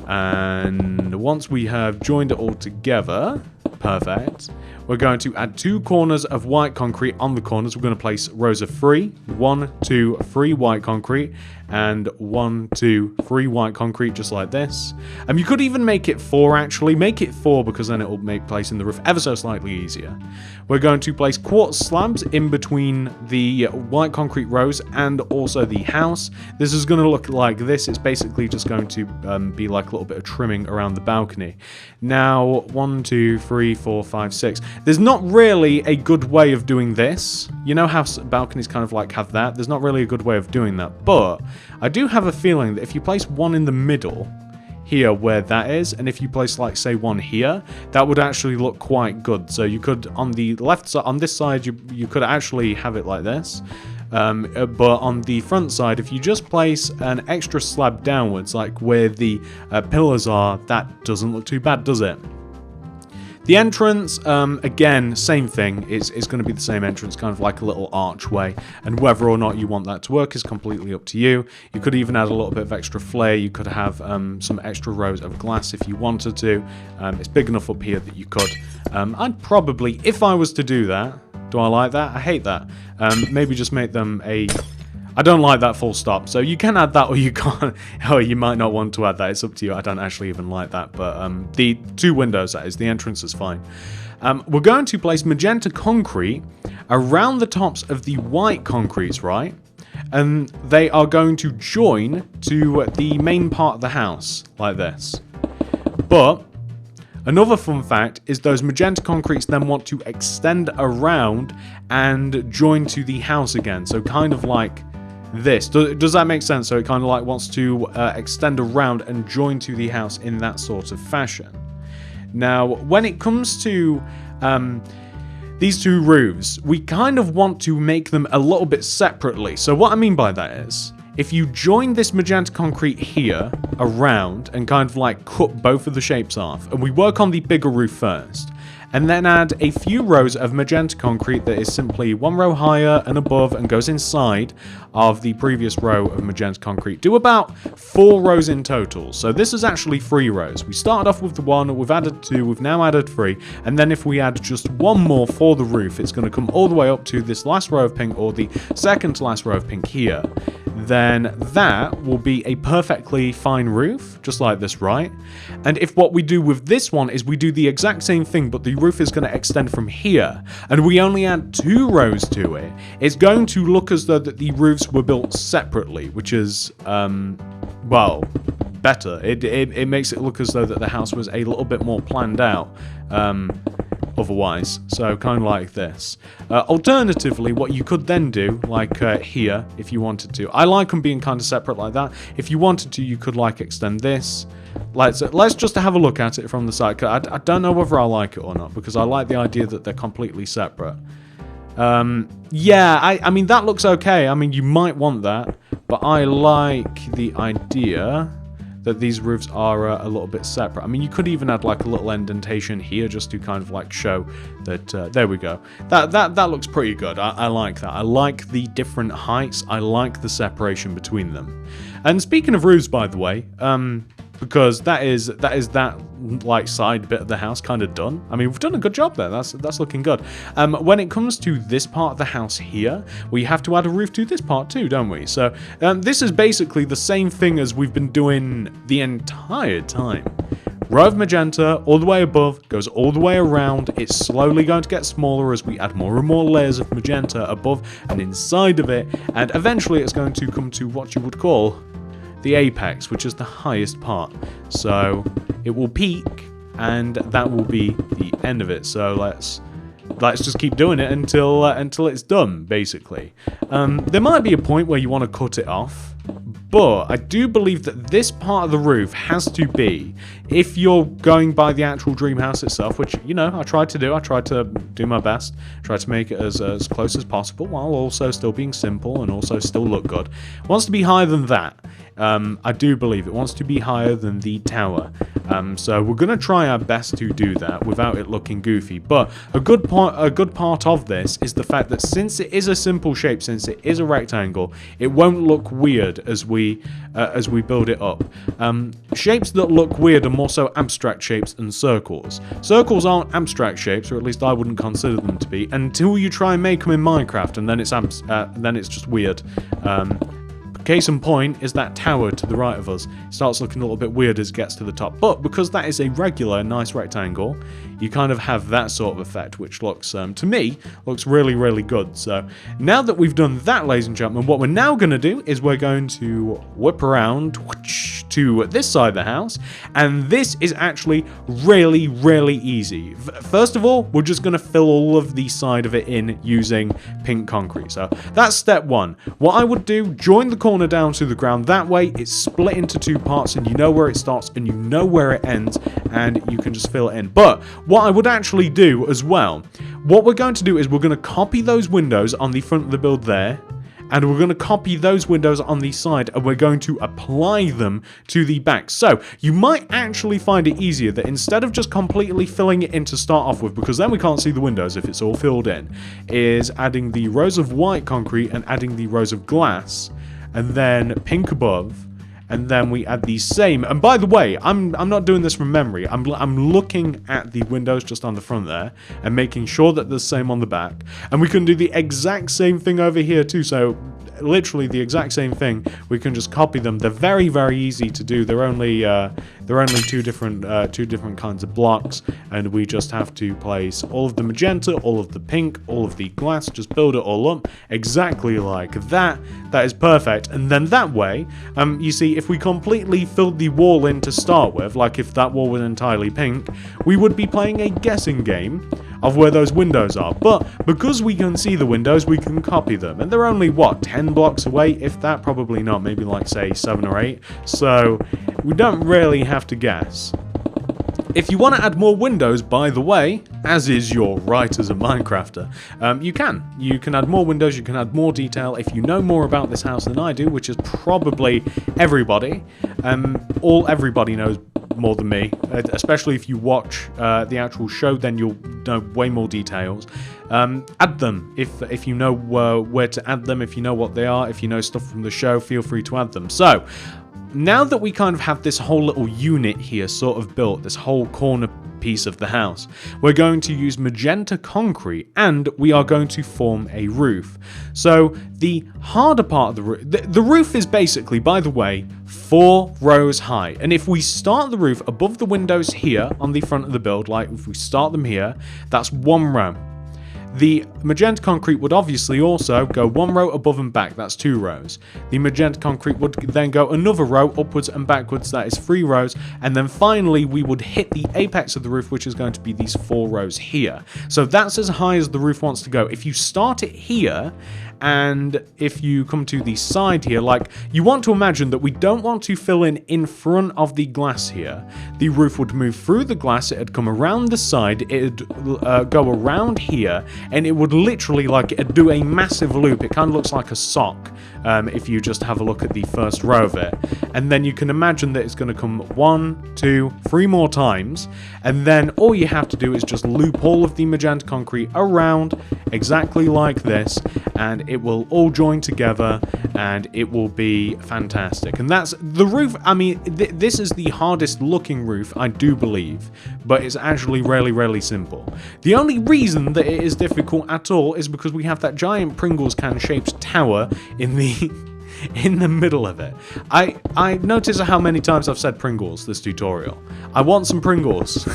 And once we have joined it all together, perfect, we're going to add 2 corners of white concrete on the corners. We're going to place rows of 3, 1, 2, 3 white concrete, and 1, 2, 3 white concrete, just like this. You could even make it 4, actually. Make it 4, because then it will make placing the roof ever so slightly easier. We're going to place quartz slabs in between the white concrete rows and also the house. This is going to look like this. It's basically just going to be like a little bit of trimming around the balcony. Now, 1, 2, 3, 4, 5, 6. There's not really a good way of doing this. You know how balconies kind of like have that? There's not really a good way of doing that, but I do have a feeling that if you place one in the middle here where that is, and if you place like say one here, that would actually look quite good. So you could, on the left side, on this side, you could actually have it like this. But on the front side, if you just place an extra slab downwards, like where the pillars are, that doesn't look too bad, does it? The entrance, again, same thing. It's going to be the same entrance, kind of like a little archway. And whether or not you want that to work is completely up to you. You could even add a little bit of extra flair. You could have some extra rows of glass if you wanted to. It's big enough up here that you could. I'd probably, if I was to do that, do I like that? I hate that. Maybe just make them a... I don't like that full stop, so you can add that or you can't, or you might not want to add that. It's up to you. I don't actually even like that, but the 2 windows, that is, the entrance is fine. We're going to place magenta concrete around the tops of the white concretes, right? And they are going to join to the main part of the house, like this. But another fun fact is those magenta concretes then want to extend around and join to the house again, so kind of like this. Does that make sense? So it kind of like wants to extend around and join to the house in that sort of fashion. Now, when it comes to these 2 roofs, we kind of want to make them a little bit separately. So what I mean by that is, if you join this magenta concrete here around and kind of like cut both of the shapes off, and we work on the bigger roof first, and then add a few rows of magenta concrete that is simply 1 row higher and above and goes inside of the previous row of magenta concrete. Do about 4 rows in total. So this is actually 3 rows. We started off with the 1, we've added 2, we've now added 3, and then if we add just 1 more for the roof, it's going to come all the way up to this last row of pink, or the second to last row of pink here. Then that will be a perfectly fine roof, just like this, right? And if what we do with this one is we do the exact same thing, but the roof is going to extend from here, and we only add 2 rows to it, it's going to look as though that the roofs were built separately, which is, well, better. It makes it look as though that the house was a little bit more planned out. Otherwise, so kind of like this. Alternatively, what you could then do, like here, if you wanted to, I like them being kind of separate like that. If you wanted to, you could like extend this. Let's just have a look at it from the side. I don't know whether I like it or not, because I like the idea that they're completely separate. Yeah, I mean, that looks okay. I mean, you might want that, but I like the idea that these roofs are a little bit separate. I mean, you could even add like a little indentation here just to kind of like show that, there we go. That looks pretty good. I like that. I like the different heights. I like the separation between them. And speaking of roofs, by the way, because that is that like side bit of the house kind of done. I mean, we've done a good job there. That's looking good. When it comes to this part of the house here, we have to add a roof to this part too, don't we? So this is basically the same thing as we've been doing the entire time. Row of magenta all the way above, goes all the way around. It's slowly going to get smaller as we add more and more layers of magenta above and inside of it, and eventually it's going to come to what you would call the apex, which is the highest part. So it will peak, and that will be the end of it. So let's just keep doing it until it's done, basically. There might be a point where you want to cut it off, but I do believe that this part of the roof has to be, if you're going by the actual Dreamhouse itself, which, you know, I tried to do my best, try to make it as close as possible, while also still being simple and also still look good. It wants to be higher than that. I do believe it wants to be higher than the tower. So we're going to try our best to do that without it looking goofy. But a good part of this is the fact that since it is a simple shape, since it is a rectangle, it won't look weird as we build it up. Shapes that look weird are more so abstract shapes than circles. Circles aren't abstract shapes, or at least I wouldn't consider them to be, until you try and make them in Minecraft, and then it's just weird. Case in point is that tower to the right of us. It starts looking a little bit weird as it gets to the top. But because that is a regular, nice rectangle, you kind of have that sort of effect, which looks, to me, looks really, really good. So now that we've done that, ladies and gentlemen, what we're now going to do is we're going to whip around to this side of the house. And this is actually really, really easy. First of all, we're just going to fill all of the side of it in using pink concrete. So that's step one. What I would do, join the corner down to the ground. That way it's split into two parts and you know where it starts and you know where it ends, and you can just fill it in. But what I would actually do as well, what we're going to do is we're going to copy those windows on the front of the build there, and we're going to copy those windows on the side, and we're going to apply them to the back. So you might actually find it easier that instead of just completely filling it in to start off with, because then we can't see the windows if it's all filled in, is adding the rows of white concrete and adding the rows of glass, and then pink above, and then we add the same. And by the way, I'm not doing this from memory. I'm looking at the windows just on the front there and making sure that the same on the back. And we can do the exact same thing over here too. So literally the exact same thing. We can just copy them. They're very, very easy to do. They're only two different kinds of blocks, and we just have to place all of the magenta, all of the pink, all of the glass. Just build it all up exactly like that. That is perfect. And then that way, you see, if we completely filled the wall in to start with, like if that wall was entirely pink, we would be playing a guessing game of where those windows are. But because we can see the windows, we can copy them. And they're only, what, 10 blocks away? If that, probably not. Maybe like, say, 7 or 8. So we don't really have to guess. If you want to add more windows, by the way, as is your right as a Minecrafter, you can. You can add more windows, you can add more detail. If you know more about this house than I do, which is probably everybody, everybody knows more than me, especially if you watch the actual show, then you'll know way more details. Add them if you know where to add them, if you know what they are, if you know stuff from the show, feel free to add them. So now that we kind of have this whole little unit here sort of built, this whole corner piece of the house, we're going to use magenta concrete and we are going to form a roof. So the harder part of the roof, the roof is basically, by the way, 4 rows high. And if we start the roof above the windows here on the front of the build, like if we start them here, that's 1 row. The magenta concrete would obviously also go 1 row above and back, that's 2 rows. The magenta concrete would then go another row upwards and backwards, that is 3 rows. And then finally we would hit the apex of the roof, which is going to be these 4 rows here. So that's as high as the roof wants to go. If you start it here, and if you come to the side here, like, you want to imagine that we don't want to fill in front of the glass here. The roof would move through the glass, it'd come around the side, it'd go around here, and it would literally, like, it'd do a massive loop. It kind of looks like a sock, if you just have a look at the first row of it. And then you can imagine that it's going to come 1, 2, 3 more times, and then all you have to do is just loop all of the magenta concrete around exactly like this, and it will all join together and it will be fantastic. And that's the roof. I mean, this is the hardest looking roof, I do believe, but it's actually really, really simple. The only reason that it is difficult at all is because we have that giant Pringles can shaped tower in the middle of it. I notice how many times I've said Pringles this tutorial. I want some Pringles.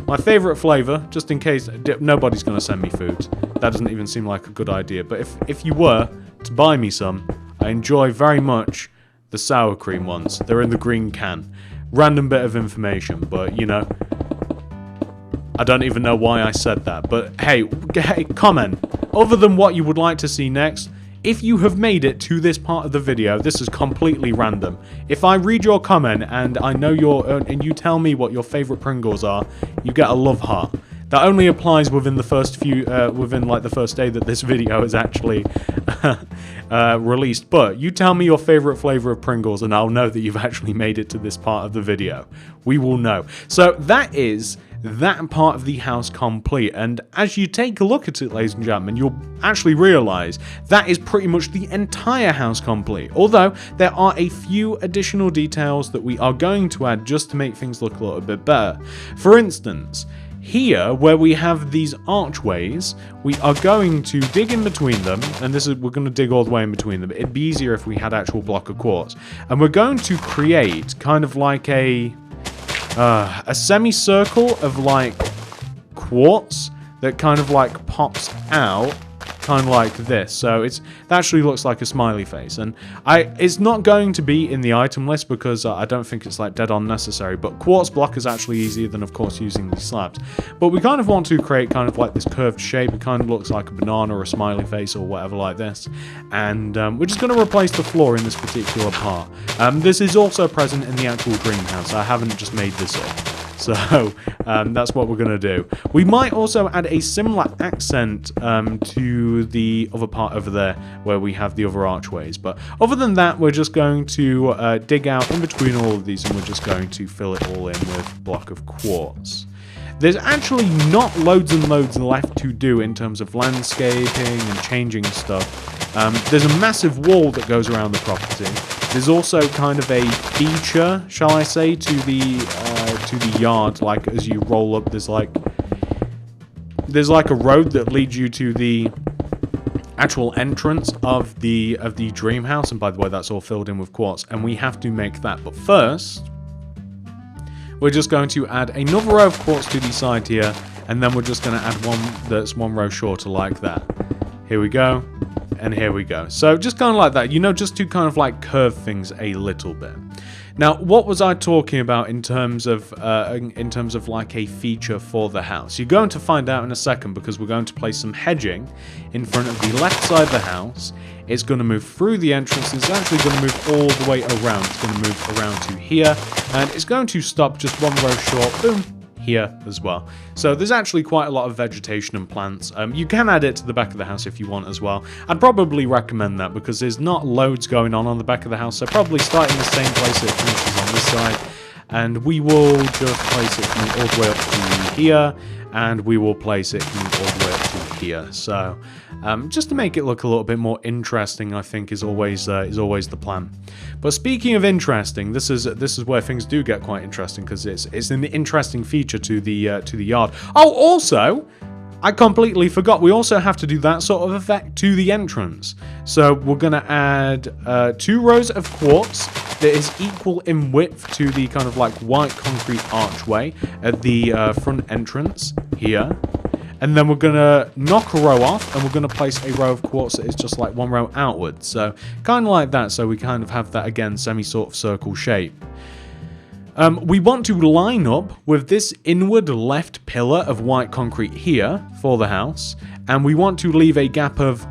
My favorite flavor, just in case nobody's going to send me food. That doesn't even seem like a good idea. But if you were to buy me some, I enjoy very much the sour cream ones. They're in the green can. Random bit of information, but you know, I don't even know why I said that. But hey, comment. Other than what you would like to see next, if you have made it to this part of the video, this is completely random. If I read your comment and I know and you tell me what your favorite Pringles are, you get a love heart. That only applies within the first within like the first day that this video is actually released. But you tell me your favorite flavor of Pringles and I'll know that you've actually made it to this part of the video. We will know. So that is that part of the house complete, and as you take a look at it, ladies and gentlemen, you'll actually realize that is pretty much the entire house complete, although there are a few additional details that we are going to add just to make things look a little bit better. For instance, here, where we have these archways, we are going to dig in between them, and we're going to dig all the way in between them. It'd be easier if we had actual block of quartz. And we're going to create kind of like a semicircle of like quartz that kind of like pops out, kind of like this. So that actually looks like a smiley face, and it's not going to be in the item list because I don't think it's like dead on necessary, but quartz block is actually easier than of course using these slabs. But we kind of want to create kind of like this curved shape. It kind of looks like a banana or a smiley face or whatever like this, and we're just going to replace the floor in this particular part. This is also present in the actual Dreamhouse. I haven't just made this up. So that's what we're going to do. We might also add a similar accent to the other part over there where we have the other archways. But other than that, we're just going to dig out in between all of these, and we're just going to fill it all in with a block of quartz. There's actually not loads and loads left to do in terms of landscaping and changing stuff. There's a massive wall that goes around the property. There's also kind of a feature, shall I say, to the yard. Like as you roll up, there's like a road that leads you to the actual entrance of the Dreamhouse. And by the way, that's all filled in with quartz, and we have to make that. But first, we're just going to add another row of quartz to the side here, and then we're just going to add one that's one row shorter like that. Here we go. And here we go. So just kind of like that, just to kind of like curve things a little bit. Now, what was I talking about in terms of like a feature for the house? You're going to find out in a second, because we're going to place some hedging in front of the left side of the house. It's going to move through the entrance. It's actually going to move all the way around. It's going to move around to here, and it's going to stop just one row short. Boom. Here as well. So there's actually quite a lot of vegetation and plants. You can add it to the back of the house if you want as well. I'd probably recommend that because there's not loads going on the back of the house, so probably start in the same place it finishes on this side, and we will just place it all the way up to here, and we will place it all the way up to here. So just to make it look a little bit more interesting, I think is always the plan. But speaking of interesting, this is where things do get quite interesting, because it's an interesting feature to the yard. Oh, also, I completely forgot. We also have to do that sort of effect to the entrance. So we're going to add 2 rows of quartz that is equal in width to the kind of like white concrete archway at the front entrance here. And then we're going to knock a row off, and we're going to place a row of quartz that is just like one row outwards. So kind of like that, so we kind of have that, again, sort of circle shape. We want to line up with this inward left pillar of white concrete here for the house, and we want to leave a gap of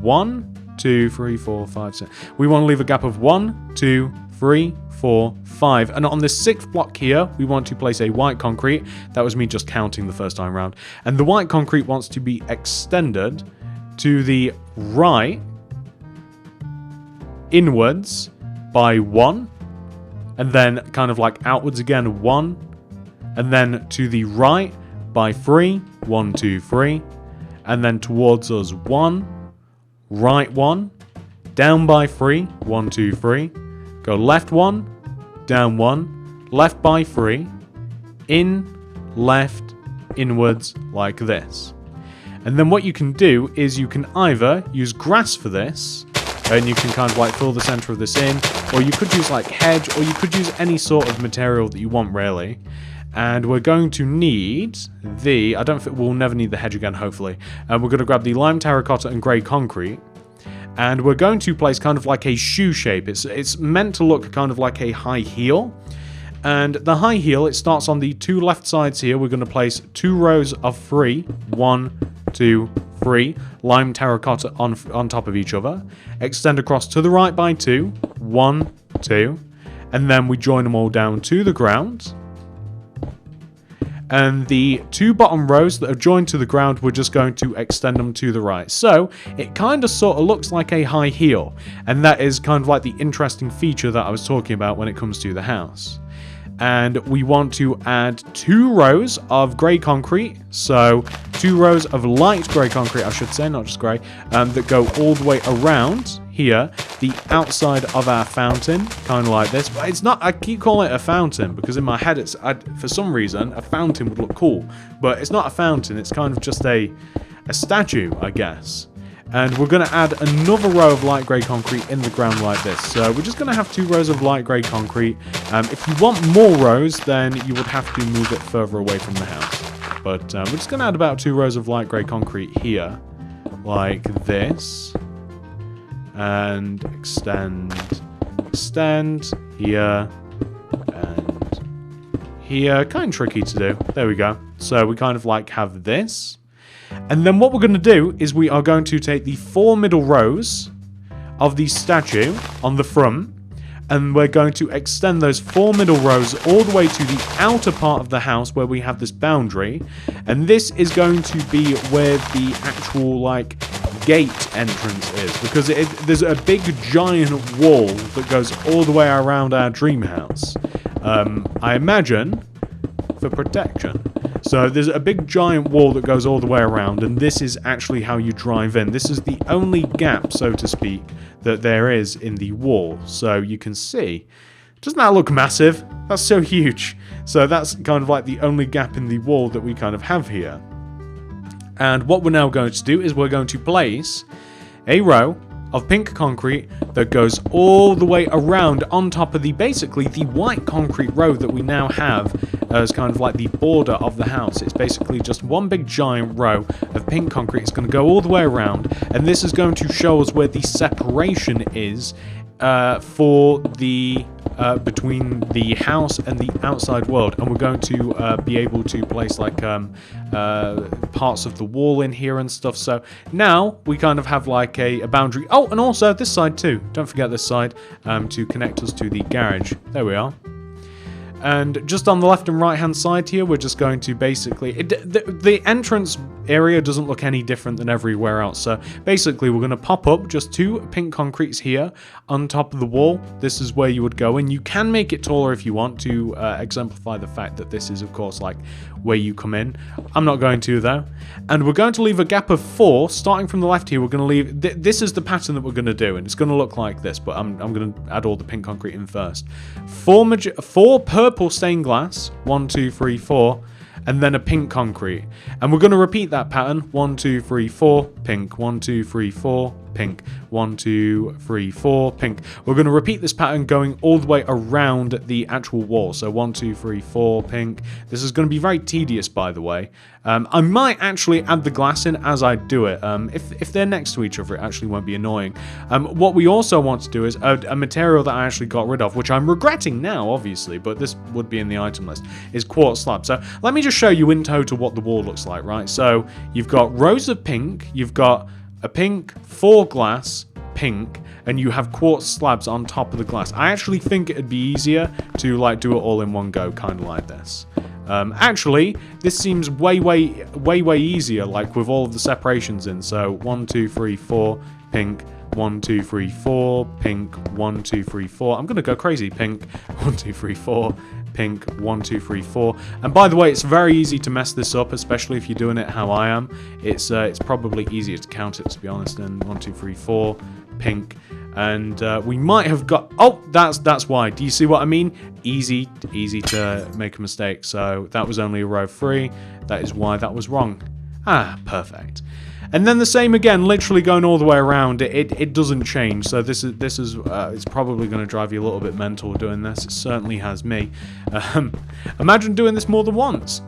1, 2, 3, 4, 5, 6. We want to leave a gap of 1, 2, 3, 4, 5. And on this 6th block here, we want to place a white concrete. That was me just counting the first time around. And the white concrete wants to be extended to the right, inwards, by 1. And then kind of like outwards again, 1. And then to the right by 3. 1, 2, 3. And then towards us 1. Right 1. Down by 3. 1, 2, 3. Go left 1, down 1, left by 3, in, left, inwards, like this. And then what you can do is you can either use grass for this, and you can kind of like fill the center of this in, or you could use like hedge, or you could use any sort of material that you want, really. And we're going to need we'll never need the hedge again, hopefully. And we're going to grab the lime terracotta and grey concrete. And we're going to place kind of like a shoe shape. It's meant to look kind of like a high heel. And the high heel, it starts on the 2 left sides here. We're going to place 2 rows of 3. 1, 2, 3. Lime terracotta on top of each other. Extend across to the right by 2. 1, 2. And then we join them all down to the ground. And the 2 bottom rows that are joined to the ground, we're just going to extend them to the right. So it kind of sort of looks like a high heel. And that is kind of like the interesting feature that I was talking about when it comes to the house. And we want to add 2 rows of grey concrete. So 2 rows of light grey concrete, I should say, not just grey, that go all the way around here, the outside of our fountain, kind of like this. But it's not, I keep calling it a fountain because in my head, for some reason, a fountain would look cool. But it's not a fountain, it's kind of just a statue, I guess. And we're going to add another row of light grey concrete in the ground like this. So we're just going to have 2 rows of light grey concrete. If you want more rows, then you would have to move it further away from the house. But we're just going to add about 2 rows of light grey concrete here, like this. And extend here, and here. Kind of tricky to do. There we go. So we kind of like have this. And then what we're going to do is we are going to take the 4 middle rows of the statue on the front, and we're going to extend those 4 middle rows all the way to the outer part of the house where we have this boundary. And this is going to be where the actual, like, gate entrance is, because there's a big giant wall that goes all the way around our dream house. I imagine for protection. So there's a big giant wall that goes all the way around, and this is actually how you drive in. This is the only gap, so to speak, that there is in the wall. So you can see, doesn't that look massive? That's so huge. So that's kind of like the only gap in the wall that we kind of have here. And what we're now going to do is we're going to place a row of pink concrete that goes all the way around on top of basically the white concrete row that we now have as kind of like the border of the house. It's basically just one big giant row of pink concrete. It's going to go all the way around, and this is going to show us where the separation is for the between the house and the outside world. And we're going to be able to place like parts of the wall in here and stuff. So now we kind of have like a boundary. Oh, and also this side too. Don't forget this side to connect us to the garage. There we are. And just on the left and right hand side here, we're just going to basically... the entrance area doesn't look any different than everywhere else. So basically, we're going to pop up just 2 pink concretes here on top of the wall. This is where you would go in. You can make it taller if you want to exemplify the fact that this is, of course, like where you come in. I'm not going to, though. And we're going to leave a gap of 4. Starting from the left here, we're going to leave... this is the pattern that we're going to do, and it's going to look like this, but I'm going to add all the pink concrete in first. 4 purple stained glass, 1, 2, 3, 4, and then a pink concrete. And we're going to repeat that pattern, 1, 2, 3, 4, pink, 1, 2, 3, 4, pink, 1, 2, 3, 4, pink. We're going to repeat this pattern going all the way around the actual wall. So 1, 2, 3, 4, pink. This is going to be very tedious, by the way. I might actually add the glass in as I do it. If they're next to each other, it actually won't be annoying. What we also want to do is a material that I actually got rid of, which I'm regretting now, obviously, but this would be in the item list, is quartz slab. So let me just show you in total what the wall looks like, right? So you've got rows of pink, you've got a pink, 4 glass, pink, and you have quartz slabs on top of the glass. I actually think it'd be easier to like do it all in one go, kind of like this. Actually, this seems way easier, like with all of the separations in. So 1, 2, 3, 4, pink, 1, 2, 3, 4, pink, 1, 2, 3, 4. I'm gonna go crazy. Pink, 1, 2, 3, 4, pink, 1, 2, 3, 4. And by the way, it's very easy to mess this up, especially if you're doing it how I am. It's probably easier to count it, to be honest, than 1, 2, 3, 4, pink. And we might have got... Oh, that's why. Do you see what I mean? Easy to make a mistake. So that was only a row 3. That is why that was wrong. Ah, perfect. And then the same again, literally going all the way around. It doesn't change. So this is it's probably going to drive you a little bit mental doing this. It certainly has me. Imagine doing this more than once.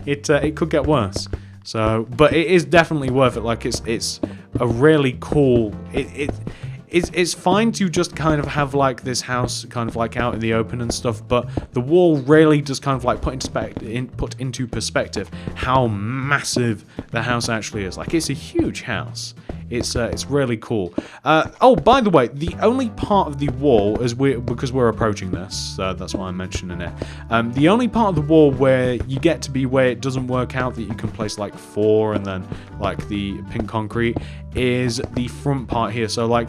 It could get worse. So, but it is definitely worth it. Like it's a really cool. It's fine to just kind of have like this house kind of like out in the open and stuff, but the wall really does kind of like put into perspective how massive the house actually is. Like, it's a huge house. It's really cool. Oh, by the way, the only part of the wall is because we're approaching this, so that's why I'm mentioning it. The only part of the wall where you get to be where it doesn't work out that you can place like 4 and then like the pink concrete is the front part here. So like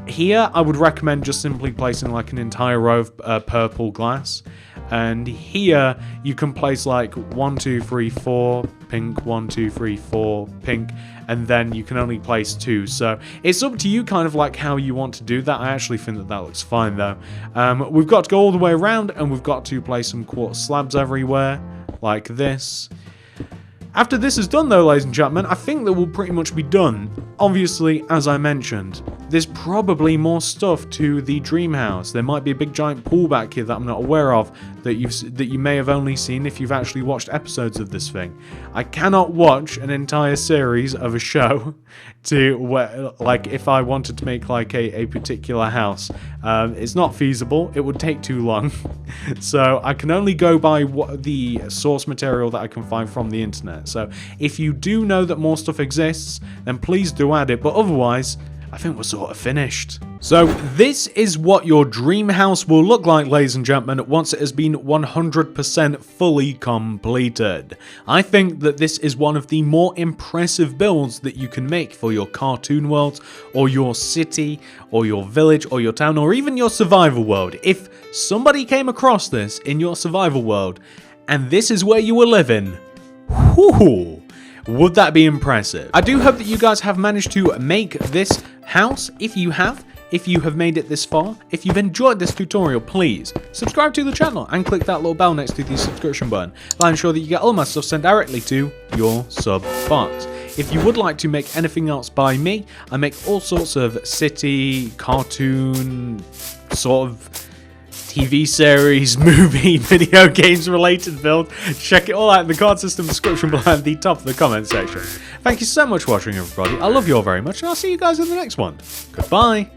Here, I would recommend just simply placing like an entire row of purple glass. And here, you can place like 1, 2, 3, 4, pink, 1, 2, 3, 4, pink, and then you can only place 2. So it's up to you kind of like how you want to do that. I actually think that looks fine though. We've got to go all the way around, and we've got to place some quartz slabs everywhere, like this. After this is done though, ladies and gentlemen, I think that we'll pretty much be done. Obviously, as I mentioned, there's probably more stuff to the Dreamhouse. There might be a big giant pool back here that I'm not aware of, that you may have only seen if you've actually watched episodes of this thing. I cannot watch an entire series of a show to where, like, if I wanted to make like a particular house. It's not feasible. It would take too long. So I can only go by the source material that I can find from the internet. So if you do know that more stuff exists, then please do add it. But otherwise, I think we're sort of finished. So this is what your dream house will look like, ladies and gentlemen, once it has been 100% fully completed. I think that this is one of the more impressive builds that you can make for your cartoon worlds, or your city, or your village, or your town, or even your survival world. If somebody came across this in your survival world, and this is where you were living, whoo, would that be impressive? I do hope that you guys have managed to make this house. If you have made it this far, if you've enjoyed this tutorial, please subscribe to the channel and click that little bell next to the subscription button. I'll ensure that you get all my stuff sent directly to your sub box. If you would like to make anything else by me, I make all sorts of city, cartoon, sort of TV series, movie, video games related build. Check it all out in the card system description below at the top of the comment section. Thank you so much for watching, everybody. I love you all very much, and I'll see you guys in the next one. Goodbye.